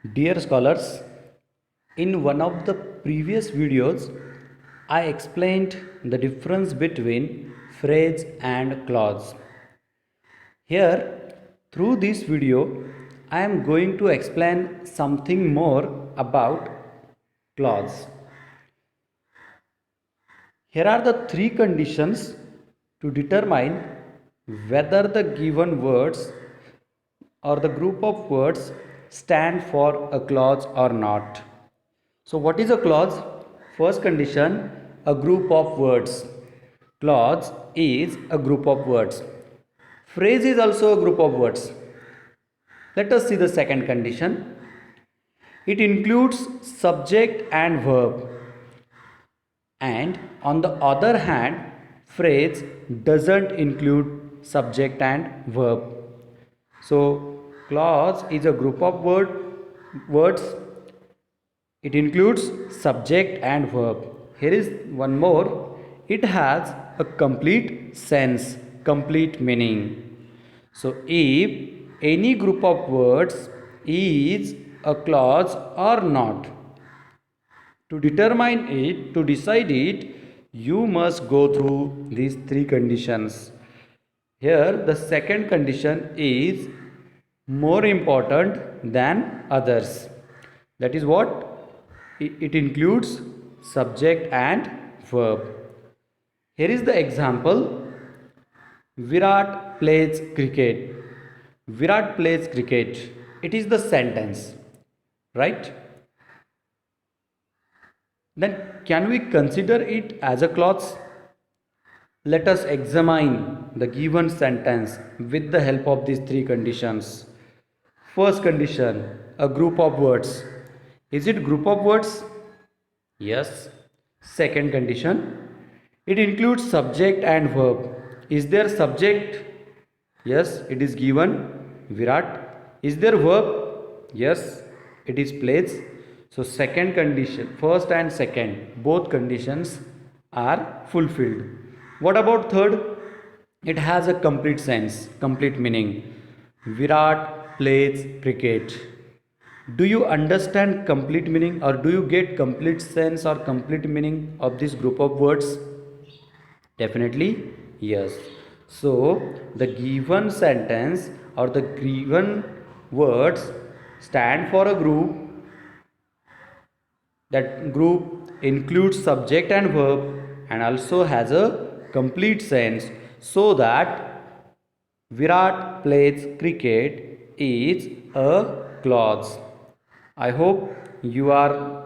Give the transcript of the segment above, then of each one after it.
Dear scholars, in one of the previous videos, I explained the difference between phrase and clause. Here, through this video, I am going to explain something more about clause. Here are the three conditions to determine whether the given words or the group of words stand for a clause or not. So, what is a clause? First condition, a group of words. Clause is a group of words. Phrase is also a group of words. Let us see the second condition. It includes subject and verb. And on the other hand, phrase doesn't include subject and verb. So, clause is a group of words. It includes subject and verb. Here is one more. It has a complete sense, complete meaning. So, if any group of words is a clause or not, to determine it, to decide it, you must go through these three conditions. Here, the second condition is more important than others. That is what? It includes subject and verb. Here is the example. Virat plays cricket. Virat plays cricket. It is the sentence, right? Then can we consider it as a clause? Let us examine the given sentence with the help of these three conditions. First condition, a group of words. Is it group of words? Yes. Second condition, it includes subject and verb. Is there subject? Yes, it is given Virat. Is there verb? Yes, it is plays. So second condition, first and second, both conditions are fulfilled. What about third? It has a complete sense, complete meaning. Virat plays cricket. Do you understand complete meaning, or do you get complete sense or complete meaning of this group of words? Definitely yes. So the given sentence or the given words stand for a group. That group includes subject and verb and also has a complete sense, so that Virat plays cricket is a clause. I hope you are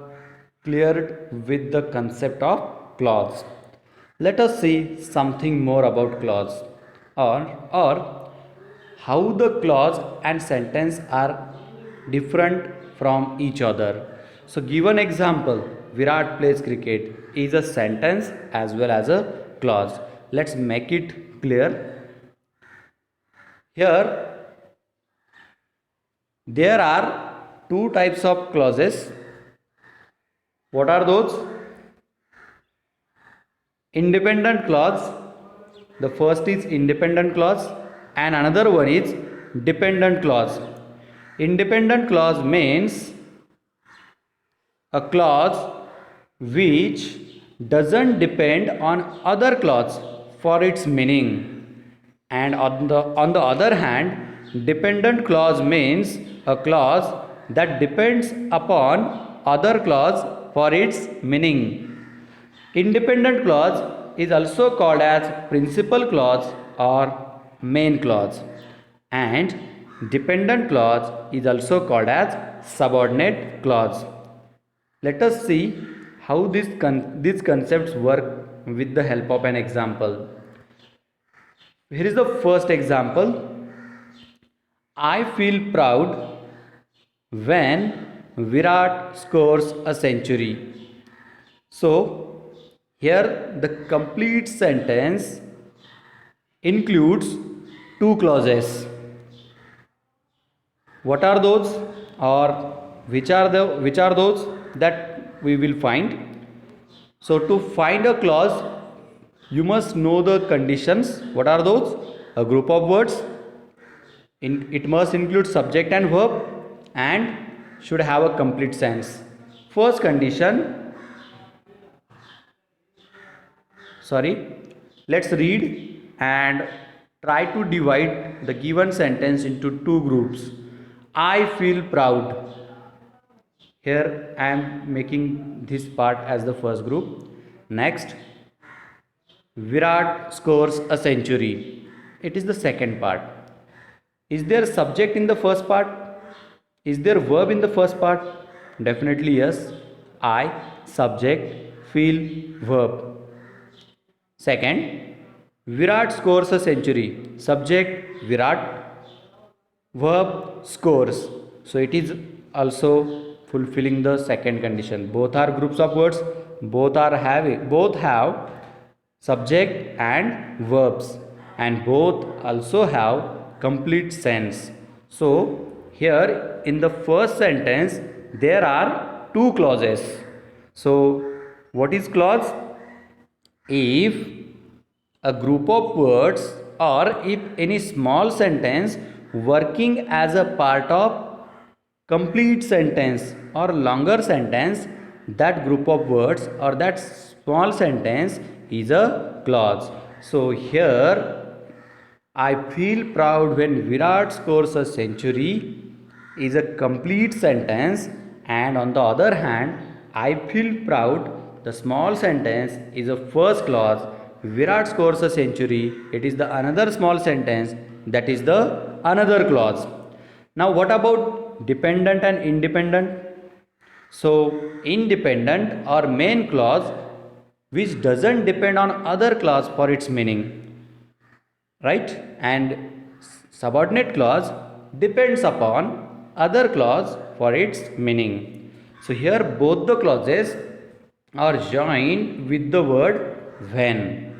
cleared with the concept of clause. Let us see something more about clause, or how the clause and sentence are different from each other. So, given example, Virat plays cricket is a sentence as well as a clause. Let's make it clear. Here, there are two types of clauses. What are those? Independent clause. The first is independent clause and another one is dependent clause. Independent clause means a clause which doesn't depend on other clause for its meaning, and on the other hand, dependent clause means a clause that depends upon other clause for its meaning. Independent clause is also called as principal clause or main clause, and dependent clause is also called as subordinate clause. Let us see how these concepts work with the help of an example. Here is the first example. I feel proud when Virat scores a century. So, here the complete sentence includes two clauses. What are those, or which are those that we will find? So to find a clause, you must know the conditions. What are those? A group of words. It must include subject and verb, and should have a complete sense. First condition, let's read and try to divide the given sentence into two groups. I feel proud. Here I am making this part as the first group. Next, Virat scores a century. It is the second part. Is there subject in the first part? Is there verb in the first part? Definitely yes. I, subject, feel, verb. Second, Virat scores a century. Subject, Virat, verb, scores. So it is also fulfilling the second condition. Both are groups of words. Both have subject and verbs, and both also have complete sense. So here in the first sentence there are two clauses. So what is clause? If a group of words or if any small sentence working as a part of complete sentence or longer sentence, that group of words or that small sentence is a clause. So here I feel proud when Virat scores a century is a complete sentence, and on the other hand I feel proud, the small sentence, is a first clause. Virat scores a century, it is the another small sentence, that is the another clause. Now what about dependent and independent? So independent or main clause which doesn't depend on other clause for its meaning, right? And subordinate clause depends upon other clause for its meaning. So here both the clauses are joined with the word when.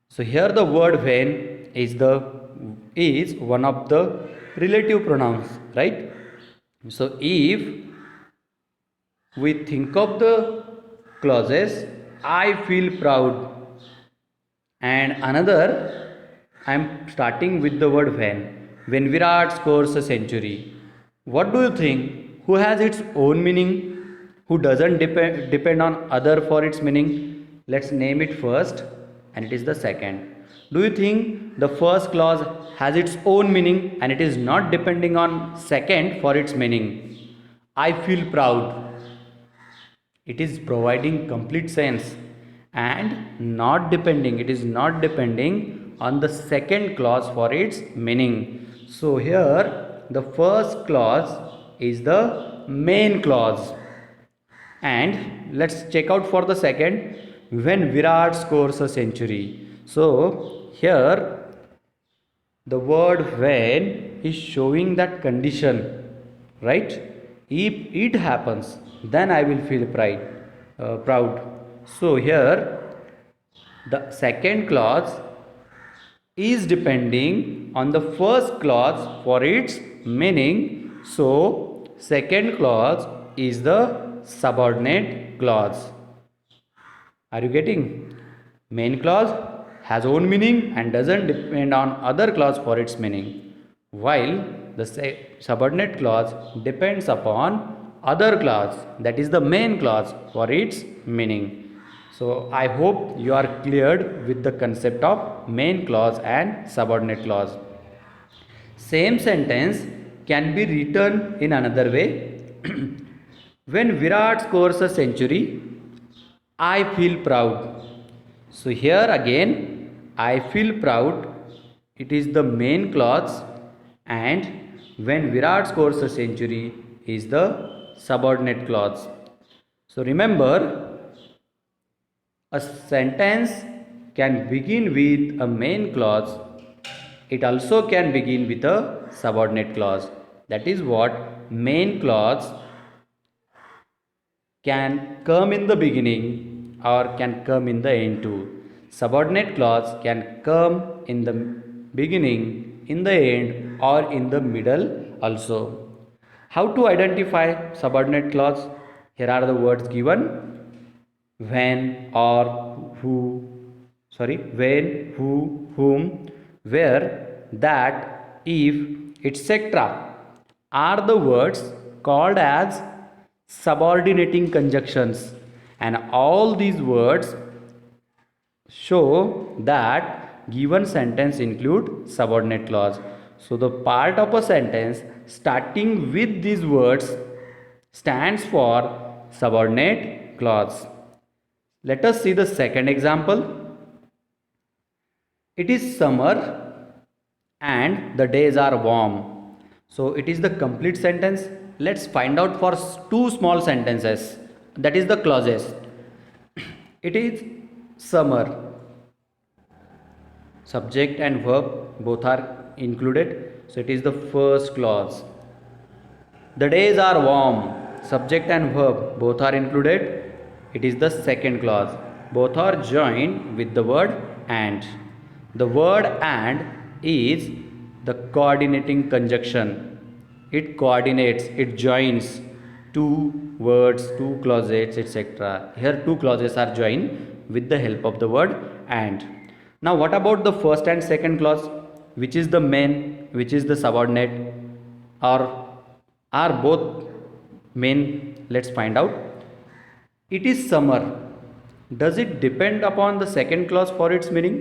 So here the word when is one of the relative pronouns, right? So if we think of the clauses I feel proud and another, I am starting with the word when Virat scores a century, what do you think? Who has its own meaning? Who doesn't depend on other for its meaning? Let's name it first, and it is the second. Do you think the first clause has its own meaning and it is not depending on second for its meaning? I feel proud. It is providing complete sense and not depending. It is not depending on the second clause for its meaning. So here the first clause is the main clause. And let's check out for the second, when Virat scores a century. So here the word when is showing that condition, right? If it happens, then I will feel proud. So here the second clause is depending on the first clause for its meaning. So second clause is the subordinate clause. Are you getting? Main clause has own meaning and doesn't depend on other clause for its meaning, while the subordinate clause depends upon other clause, that is the main clause, for its meaning. So I hope you are cleared with the concept of main clause and subordinate clause. Same sentence can be written in another way. When Virat scores a century, I feel proud. So here again, I feel proud, it is the main clause, and when Virat scores a century is the subordinate clause. So remember, a sentence can begin with a main clause. It also can begin with a subordinate clause. That is what main clause can come in the beginning or can come in the end too. Subordinate clause can come in the beginning, in the end, or in the middle also. How to identify subordinate clause? Here are the words given: when, or, who, when, who, whom, where, that, if, etc. are the words called as subordinating conjunctions, and all these words show that given sentence include subordinate clause. So the part of a sentence starting with these words stands for subordinate clause. Let us see the second example. It is summer and the days are warm. So it is the complete sentence. Let's find out for two small sentences, that is the clauses. It is summer, subject and verb both are included, so it is the first clause. The days are warm, subject and verb both are included, it is the second clause. Both are joined with the word and. The word and is the coordinating conjunction. It coordinates, it joins two words, two clauses, etc. Here two clauses are joined with the help of the word and. Now what about the first and second clause? Which is the main, which is the subordinate, or are both main? Let's find out. It is summer. Does it depend upon the second clause for its meaning?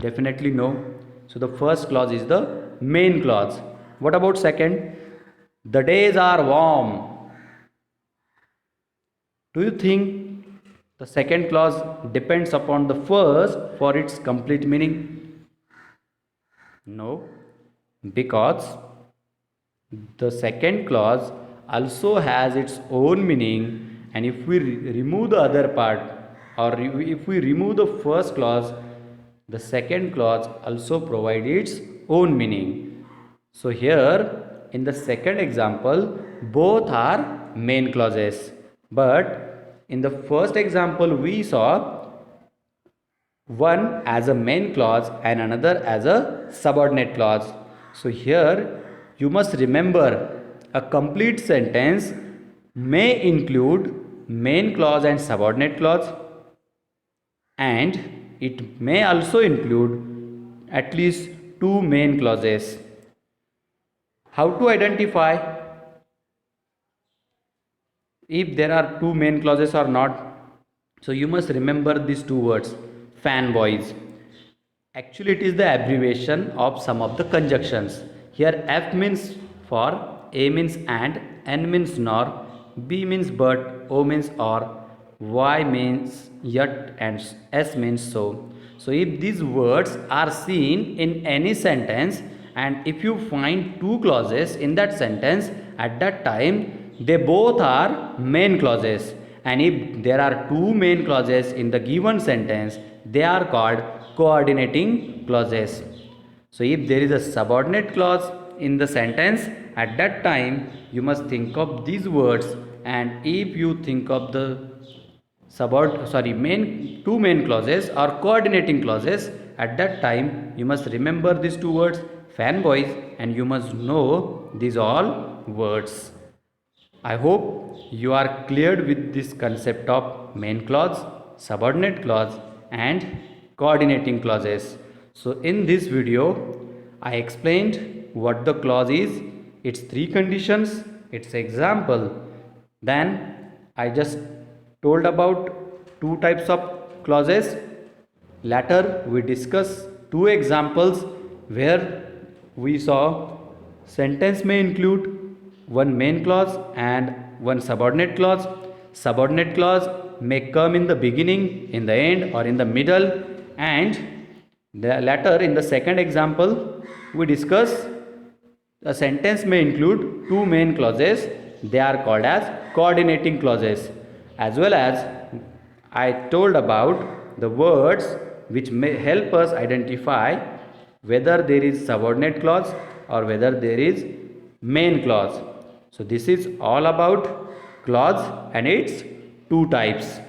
Definitely no. So the first clause is the main clause. What about second? The days are warm. Do you think the second clause depends upon the first for its complete meaning? No, because the second clause also has its own meaning, and if we remove the other part, or if we remove the first clause, the second clause also provides its own meaning. So here in the second example both are main clauses, but in the first example we saw one as a main clause and another as a subordinate clause. So here you must remember, a complete sentence may include main clause and subordinate clause, and it may also include at least two main clauses. How to identify if there are two main clauses or not? So you must remember these two words, fanboys. Actually it is the abbreviation of some of the conjunctions. Here F means for, A means and, N means nor, B means but, O means or, Y means yet, and S means so. So if these words are seen in any sentence, and if you find two clauses in that sentence, at that time they both are main clauses, and if there are two main clauses in the given sentence, they are called coordinating clauses. So if there is a subordinate clause in the sentence, at that time you must think of these words, and if you think of the two main clauses or coordinating clauses, at that time you must remember these two words, fanboys, and you must know these all words. I hope you are cleared with this concept of main clause, subordinate clause, and coordinating clauses. So in this video I explained what the clause is, its three conditions, its example. Then I just told about two types of clauses. Later we discuss two examples where we saw sentence may include one main clause and one subordinate clause. Subordinate clause may come in the beginning, in the end, or in the middle, and the latter in the second example we discuss a sentence may include two main clauses. They are called as coordinating clauses. As well as I told about the words which may help us identify whether there is subordinate clause or whether there is main clause. So this is all about clause and its two types.